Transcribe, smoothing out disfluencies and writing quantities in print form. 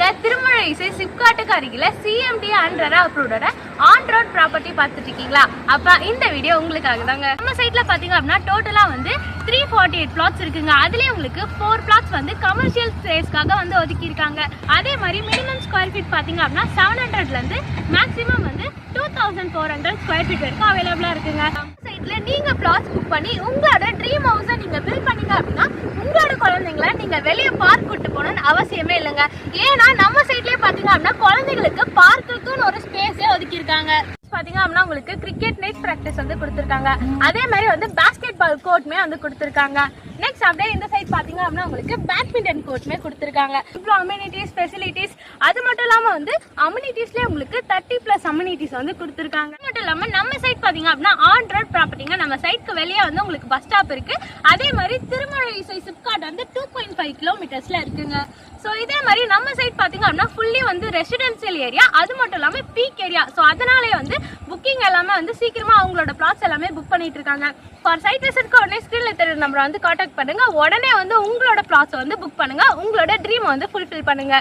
நீங்க திருமழை இசை சிப்காட்டுக்கு அருகில சிஎம்டி அண்ட் ரெரா அப்ரூவ்டோட ஆன் ரோட் ப்ராப்பர்ட்டி பார்த்துட்டு இருக்கீங்களா? அப்ப இந்த வீடியோ உங்களுக்காக தாங்க. நம்ம சைட்ல பாத்தீங்க அப்படின்னா டோட்டலா வந்து 348 பிளாட்ஸ் இருக்குங்க. அதுலயே உங்களுக்கு 4 பிளாட்ஸ் வந்து கமர்ஷியல் ஸ்பேஸ்க்காக வந்து ஒதுக்கி இருக்காங்க. அதே மாதிரி மினிமம் ஸ்கொயர் ஃபீட் பாத்தீங்க அப்படின்னா 700ல இருந்து மேக்ஸிமம் வந்து 2400 ஸ்கொயர் ஃபீட் வரைக்கும் அவைலபிளா இருக்குங்க. சைட்ல நீங்க பிளாட்ஸ் புக் பண்ணி உங்களோட ட்ரீம் ஹவுஸை நீங்க பில்ட் பண்ணீங்க அப்படின்னா உங்களோட குழந்தைங்களை நீங்க வெளியே பார்க் கூட்டு போகணும்னு அவசியமே இல்லைங்க. ஏன்னா நம்ம சைட்லயே பாத்தீங்க அப்படின்னா குழந்தைங்களுக்கு பார்க்குக்குன்னு ஒரு ஸ்பேஸே ஒதுக்கி இருக்காங்க. பாத்தீங்க அப்படின்னா உங்களுக்கு கிரிக்கெட் நெட் பிராக்டிஸ் வந்து கொடுத்துருக்காங்க. அதே மாதிரி வந்து பாஸ்கெட் பால் கோர்ட்மே வந்து கொடுத்துருக்காங்க. நெக்ஸ்ட் அப்படியே இந்த சைட் பாத்தீங்க அப்படின்னா உங்களுக்கு பேட்மிண்டன் கோர்ட்மே கொடுத்துருக்காங்க. இவ்வளோ அம்யூனிட்டிஸ் ஃபெசிலிட்டிஸ், அது மட்டும் இல்லாம வந்து அம்யூனிட்டிஸ்லேயே உங்களுக்கு 30+ அம்யூனிட்டிஸ் வந்து கொடுத்துருக்காங்க. அது மட்டும் இல்லாம நம்ம சைட் பாத்தீங்க அப்படின்னா ஆன் ரோட் ப்ராப்பர்ட்டிங்க. நம்ம சைட்க்கு வெளியே வந்து உங்களுக்கு பஸ் ஸ்டாப் இருக்கு. அதே மாதிரி திருமழை இசை சிப்காட் வந்து 2.5 கிலோமீட்டர்ஸ்ல இருக்குங்க. ஸோ இதே மாதிரி நம்ம சைட் பாத்தீங்க அப்படின்னா ஃபுல்லி வந்து ரெசிடென்சியல் ஏரியா, அது மட்டும் இல்லாம பீக் ஏரியா. ஸோ அதனாலே வந்து புக்கிங் எல்லாமே வந்து சீக்கிரமா அவங்களோட பிளாட்ஸ் எல்லாமே புக் பண்ணிட்டு இருக்காங்க. ஃபார் சைட் விசிட்க்கு உடனே ஸ்கிரீன்ல தெரிய நம்பரை வந்து கான்டாக்ட் பண்ணுங்க. உடனே வந்து உங்களோட பிளாட்ஸ் வந்து புக் பண்ணுங்க. உங்களோட ட்ரீம் வந்து ஃபுல்ஃபில் பண்ணுங்க.